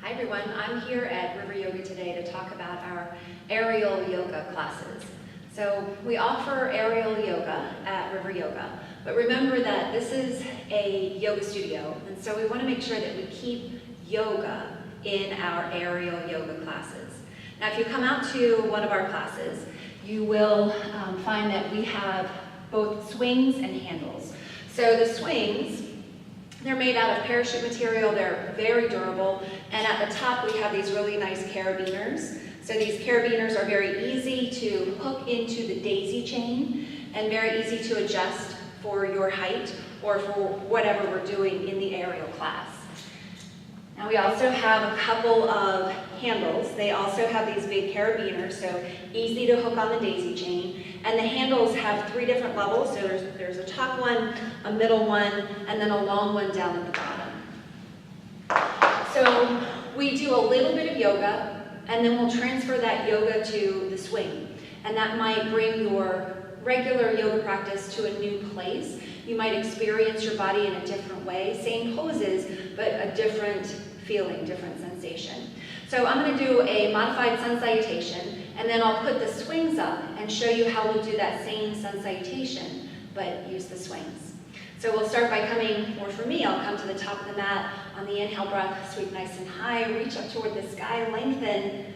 Hi everyone, I'm here at River Yoga today to talk about our aerial yoga classes. So we offer aerial yoga at River Yoga, but remember that this is a yoga studio, and so we want to make sure that we keep yoga in our aerial yoga classes. Now if you come out to one of our classes, you will find that we have both swings and handles. So the swings, they're made out of parachute material, they're very durable, and at the top we have these really nice carabiners. So these carabiners are very easy to hook into the daisy chain and very easy to adjust for your height or for whatever we're doing in the aerial class. Now we also have a couple of handles. They also have these big carabiners, so easy to hook on the daisy chain. And the handles have 3 different levels. So there's a top one, a middle one, and then a long one down at the bottom. So we do a little bit of yoga, and then we'll transfer that yoga to the swing. And that might bring your regular yoga practice to a new place. You might experience your body in a different way, same poses, but a different feeling, different sensation. So I'm going to do a modified sun salutation, and then I'll put the swings up and show you how we'll do that same sun salutation, but use the swings. So we'll start by coming, or for me, I'll come to the top of the mat. On the inhale breath, sweep nice and high, reach up toward the sky, lengthen.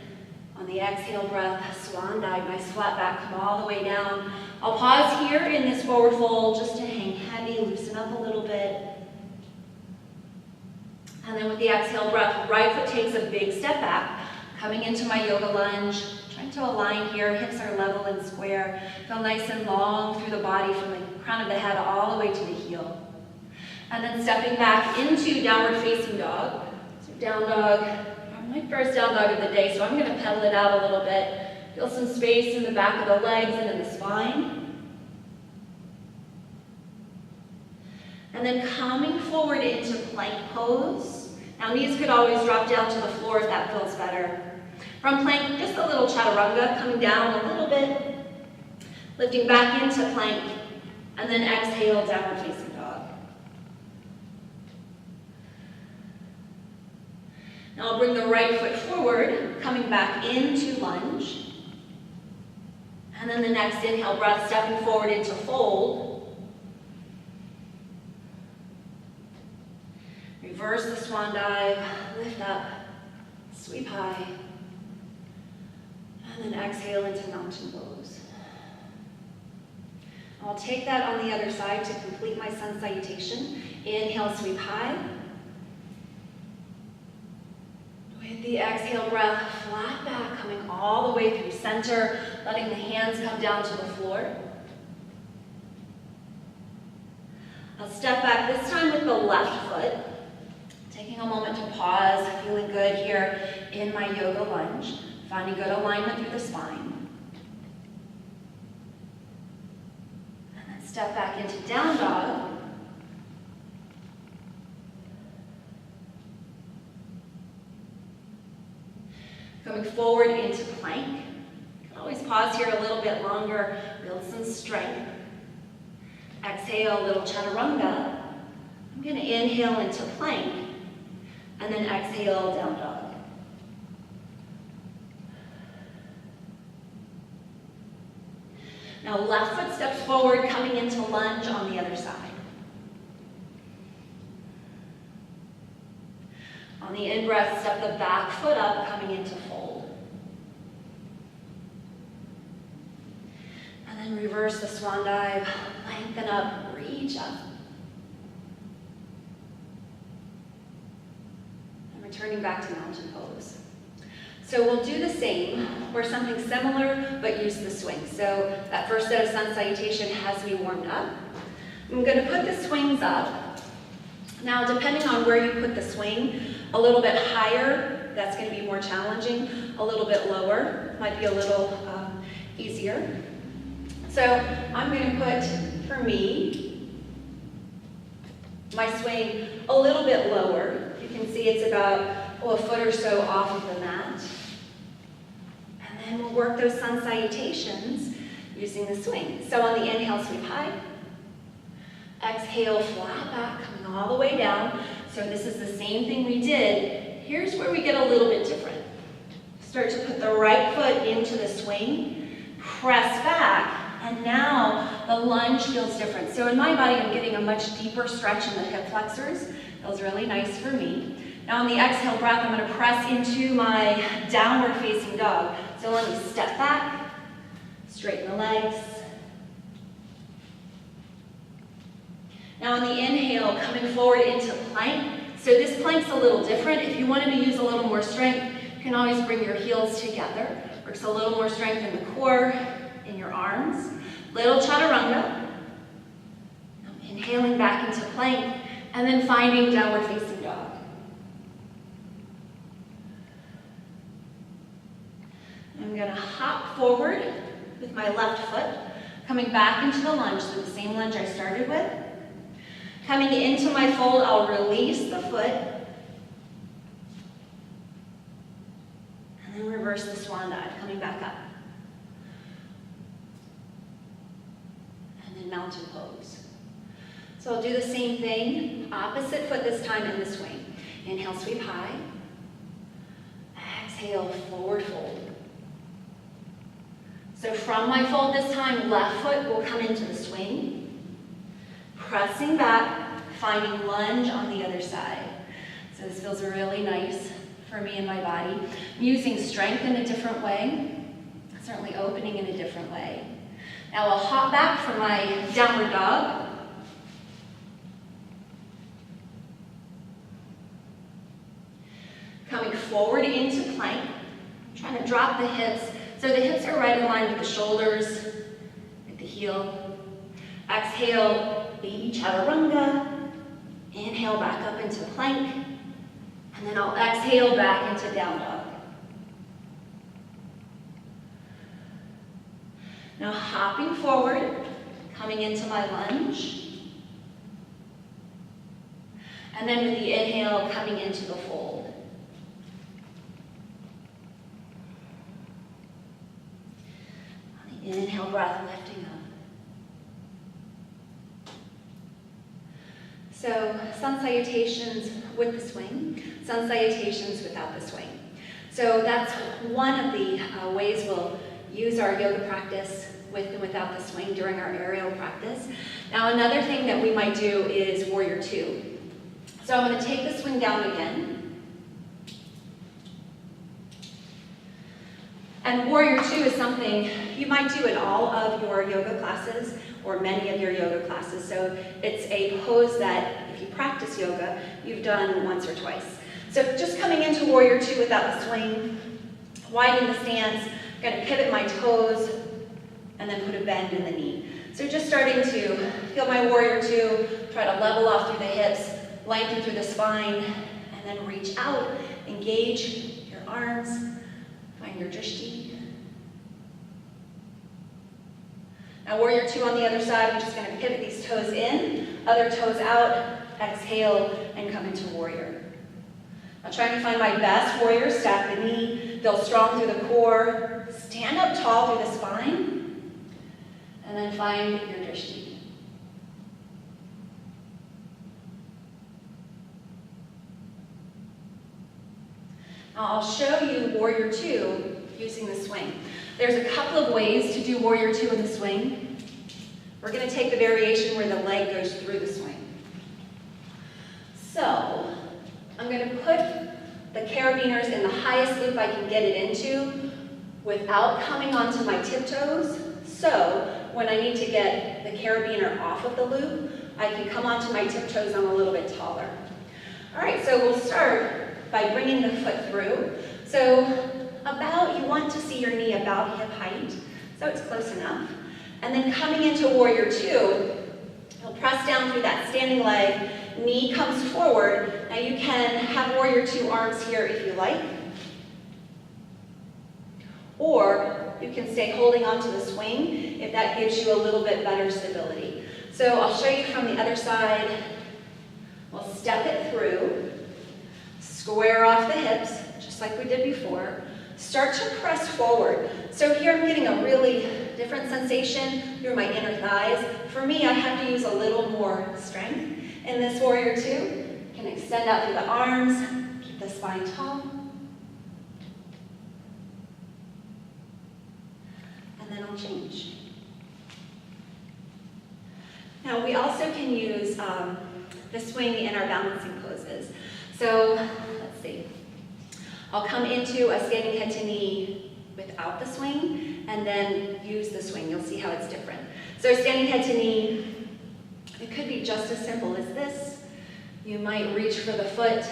On the exhale breath, swan dive, nice flat back, come all the way down. I'll pause here in this forward fold just to hang heavy, loosen up a little bit. And then with the exhale breath, right foot takes a big step back, coming into my yoga lunge, trying to align here, hips are level and square. Feel nice and long through the body from the crown of the head all the way to the heel. And then stepping back into downward facing dog. So down dog, my first down dog of the day, so I'm going to pedal it out a little bit. Feel some space in the back of the legs and in the spine. And then coming forward into plank pose. Now knees could always drop down to the floor if that feels better. From plank, just a little chaturanga, coming down a little bit, lifting back into plank, and then exhale, downward facing dog. Now I'll bring the right foot forward, coming back into lunge. And then the next inhale breath, stepping forward into fold. Reverse the swan dive, lift up, sweep high. And then exhale into mountain pose. I'll take that on the other side to complete my sun salutation. Inhale, sweep high. With the exhale breath, flat back, coming all the way through center, letting the hands come down to the floor. I'll step back this time with the left foot, taking a moment to pause, feeling good here in my yoga lunge, finding good alignment through the spine. And then step back into down dog. Coming forward into plank. You can always pause here a little bit longer, build some strength. Exhale, little chaturanga. I'm going to inhale into plank, and then exhale, down dog. Now left foot steps forward, coming into lunge on the other side. On the in-breath, step the back foot up, coming into fold. And then reverse the swan dive, lengthen up, reach up. And returning back to mountain pose. So we'll do the same, or something similar, but use the swing. So that first set of sun salutation has me warmed up. I'm going to put the swings up. Now, depending on where you put the swing, a little bit higher, that's going to be more challenging. A little bit lower might be a little easier. So I'm going to put, for me, my swing a little bit lower. You can see it's about a foot or so off of the mat. And then we'll work those sun salutations using the swing. So on the inhale, sweep high. Exhale, flat back, coming all the way down. So this is the same thing we did here's where we get a little bit different. Start to put the right foot into the swing, press back, and now the lunge feels different. So in my body, I'm getting a much deeper stretch in the hip flexors. Feels really nice for me. Now on the exhale breath, I'm gonna press into my downward facing dog. So let me step back, straighten the legs. Now on the inhale, coming forward into plank. So this plank's a little different. If you wanted to use a little more strength, you can always bring your heels together. Works a little more strength in the core, in your arms. Little chaturanga. I'm inhaling back into plank, and then finding downward facing dog. I'm gonna hop forward with my left foot, coming back into the lunge, so the same lunge I started with. Coming into my fold, I'll release the foot, and then reverse the swan dive, coming back up. And then mountain pose. So I'll do the same thing, opposite foot this time in the swing. Inhale, sweep high. Exhale, forward fold. So from my fold this time, left foot will come into the swing. Pressing back, finding lunge on the other side. So this feels really nice for me and my body. I'm using strength in a different way, certainly opening in a different way. Now I'll hop back for my downward dog. Coming forward into plank, trying to drop the hips. So the hips are right in line with the shoulders, with the heel. Exhale, baby chaturanga. Inhale back up into plank. And then I'll exhale back into down dog. Now hopping forward, coming into my lunge. And then with the inhale, coming into the fold. On the inhale breath, lifting up. So sun salutations with the swing, sun salutations without the swing. So that's one of the ways we'll use our yoga practice with and without the swing during our aerial practice. Now another thing that we might do is warrior two. So I'm going to take the swing down again. And warrior two is something you might do in all of your yoga classes or many of your yoga classes. So it's a pose that if you practice yoga, you've done once or twice. So just coming into warrior two without the swing, widening the stance, I'm going to pivot my toes and then put a bend in the knee. So just starting to feel my warrior two, try to level off through the hips, lengthen through the spine, and then reach out, engage your arms, find your drishti. Now warrior two on the other side, I'm just going to pivot these toes in, other toes out, exhale, and come into warrior. Now trying to find my best warrior, stack the knee, feel strong through the core, stand up tall through the spine, and then find your drishti. Now I'll show you warrior two using the swing. There's a couple of ways to do warrior two in the swing. We're going to take the variation where the leg goes through the swing. So I'm going to put the carabiners in the highest loop I can get it into without coming onto my tiptoes. So when I need to get the carabiner off of the loop, I can come onto my tiptoes. I'm a little bit taller. All right, so we'll start by bringing the foot through. So you want to see your knee about hip height, so it's close enough. And then coming into warrior two, you'll press down through that standing leg, knee comes forward. Now you can have warrior two arms here if you like, or you can stay holding onto the swing if that gives you a little bit better stability. So I'll show you from the other side. We'll step it through, square off the hips, just like we did before. Start to press forward. So here I'm getting a really different sensation through my inner thighs. For me, I have to use a little more strength in this warrior two. You can extend out through the arms, keep the spine tall. And then I'll change. Now we also can use the swing in our balancing poses. So let's see. I'll come into a standing head to knee without the swing and then use the swing. You'll see how it's different. So standing head to knee, it could be just as simple as this. You might reach for the foot,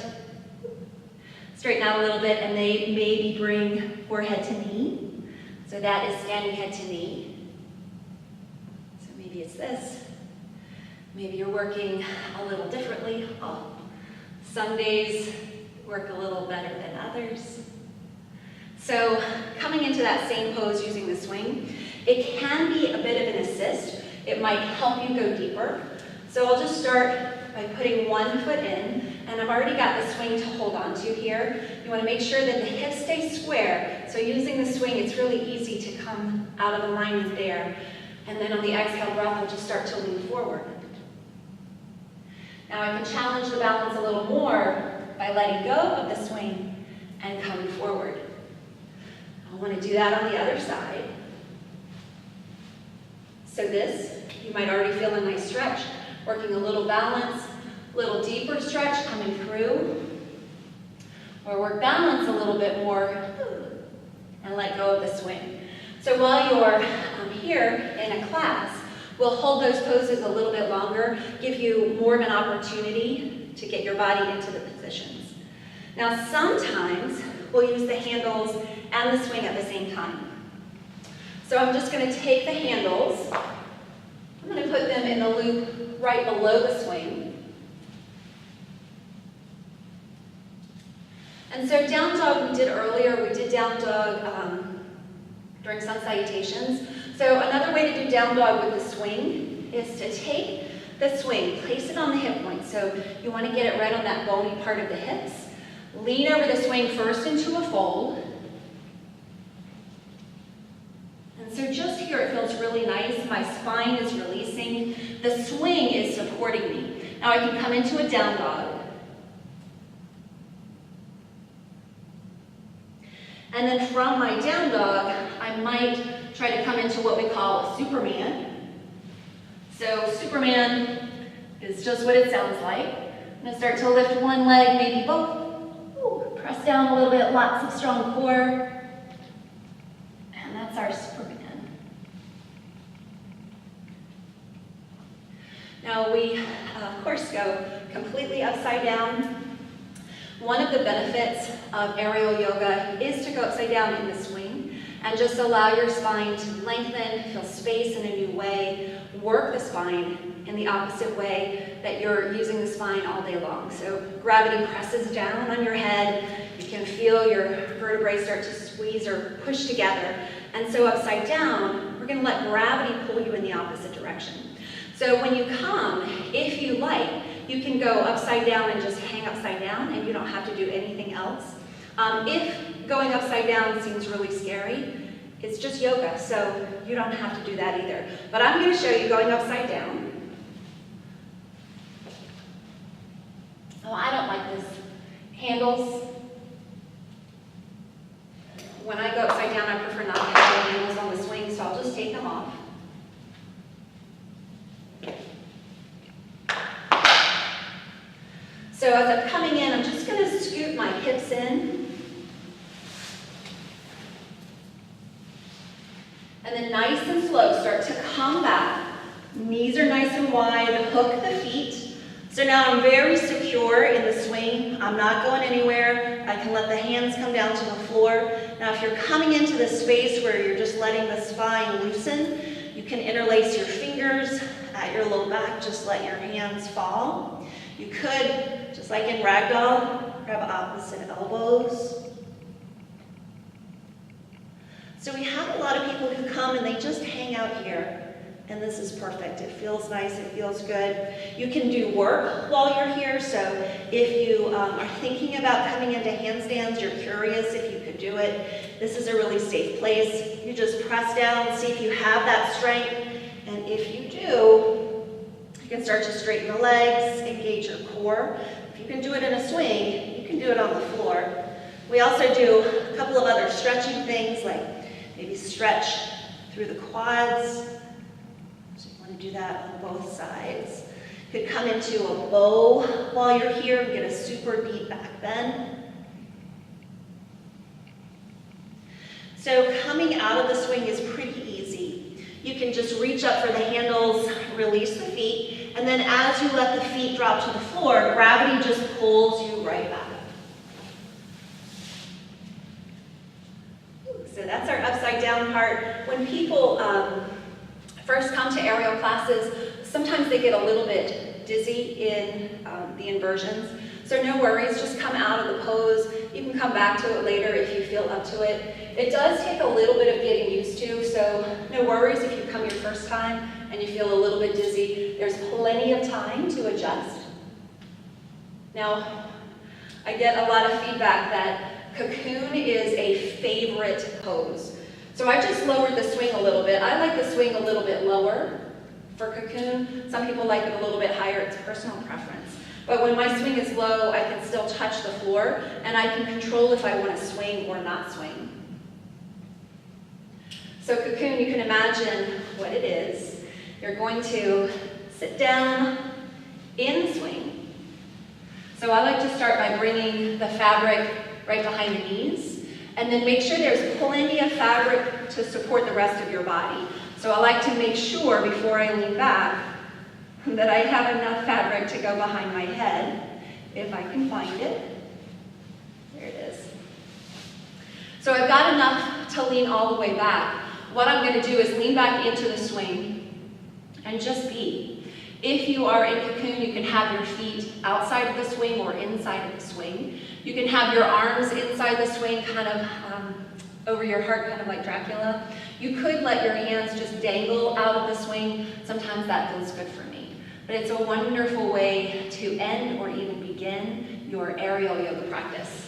straighten out a little bit, and maybe bring forehead to knee. So that is standing head to knee. So maybe it's this. Maybe you're working a little differently. Oh, some days work a little better than others. So coming into that same pose using the swing, it can be a bit of an assist. It might help you go deeper. So I'll just start by putting one foot in, and I've already got the swing to hold on to here. You want to make sure that the hips stay square. So using the swing, it's really easy to come out of alignment there. And then on the exhale breath, I'll just start to lean forward. Now I can challenge the balance a little more by letting go of the swing and coming forward. I want to do that on the other side. So this, you might already feel a nice stretch, working a little balance, little deeper stretch coming through, or work balance a little bit more and let go of the swing. So while you're here in a class, we'll hold those poses a little bit longer, give you more of an opportunity to get your body into the positions. Now sometimes we'll use the handles and the swing at the same time. So I'm just going to take the handles, I'm going to put them in the loop right below the swing. And so down dog we did earlier, we did down dog during sun salutations. So another way to do down dog with the swing is to take the swing, place it on the hip point. So you want to get it right on that bony part of the hips. Lean over the swing first into a fold. And so just here it feels really nice. My spine is releasing. The swing is supporting me. Now I can come into a down dog. And then from my down dog, I might try to come into what we call a Superman. So Superman is just what it sounds like. I'm going to start to lift one leg, maybe both. Ooh, press down a little bit, lots of strong core. And that's our Superman. Now we, of course, go completely upside down. One of the benefits of aerial yoga is to go upside down in the swing and just allow your spine to lengthen, feel space in a new way, work the spine in the opposite way that you're using the spine all day long. So gravity presses down on your head, you can feel your vertebrae start to squeeze or push together. And so upside down, we're going to let gravity pull you in the opposite direction. So when you come, if you like, you can go upside down and just hang upside down, and you don't have to do anything else. If going upside down seems really scary, it's just yoga, so you don't have to do that either. But I'm going to show you going upside down. Oh, I don't like this. Handles. When I go upside down, I prefer not to have the handles on the swing, so I'll just take them off. So as I'm coming in, I'm just going to scoot my hips in. And then nice and slow, start to come back. Knees are nice and wide, hook the feet. So now I'm very secure in the swing. I'm not going anywhere. I can let the hands come down to the floor. Now if you're coming into the space where you're just letting the spine loosen, you can interlace your fingers at your low back, just let your hands fall. You could, just like in ragdoll, grab opposite elbows. So we have a lot of people who come and they just hang out here, and this is perfect. It feels nice, it feels good. You can do work while you're here, so if you are thinking about coming into handstands, you're curious if you could do it, this is a really safe place. You just press down, see if you have that strength, and if you do, you can start to straighten the legs, engage your core. If you can do it in a swing, you you can do it on the floor. We also do a couple of other stretching things, like maybe stretch through the quads. So you want to do that on both sides. You could come into a bow while you're here and get a super deep back bend. So coming out of the swing is pretty easy. You can just reach up for the handles, release the feet, and then as you let the feet drop to the floor, gravity just pulls you right back up. So that's our upside down part. When people first come to aerial classes, sometimes they get a little bit dizzy in the inversions. So no worries, just come out of the pose. You can come back to it later if you feel up to it. It does take a little bit of getting used to, so no worries if you come your first time and you feel a little bit dizzy. There's plenty of time to adjust. Now, I get a lot of feedback that cocoon is a favorite pose. So I just lowered the swing a little bit. I like the swing a little bit lower for cocoon. Some people like it a little bit higher. It's personal preference. But when my swing is low, I can still touch the floor, and I can control if I want to swing or not swing. So cocoon, you can imagine what it is. You're going to sit down in swing. So I like to start by bringing the fabric right behind the knees, and then make sure there's plenty of fabric to support the rest of your body. So I like to make sure before I lean back that I have enough fabric to go behind my head, if I can find it. There it is. So I've got enough to lean all the way back. What I'm going to do is lean back into the swing and just be. If you are in cocoon, you can have your feet outside of the swing or inside of the swing. You can have your arms inside the swing, kind of over your heart, kind of like Dracula. You could let your hands just dangle out of the swing. Sometimes that feels good for me. But it's a wonderful way to end or even begin your aerial yoga practice.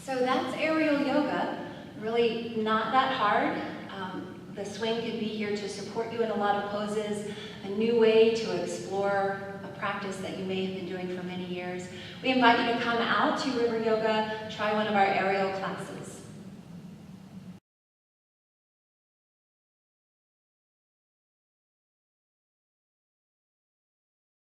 So that's aerial yoga, really not that hard. The swing can be here to support you in a lot of poses, a new way to explore a practice that you may have been doing for many years. We invite you to come out to River Yoga, try one of our aerial classes.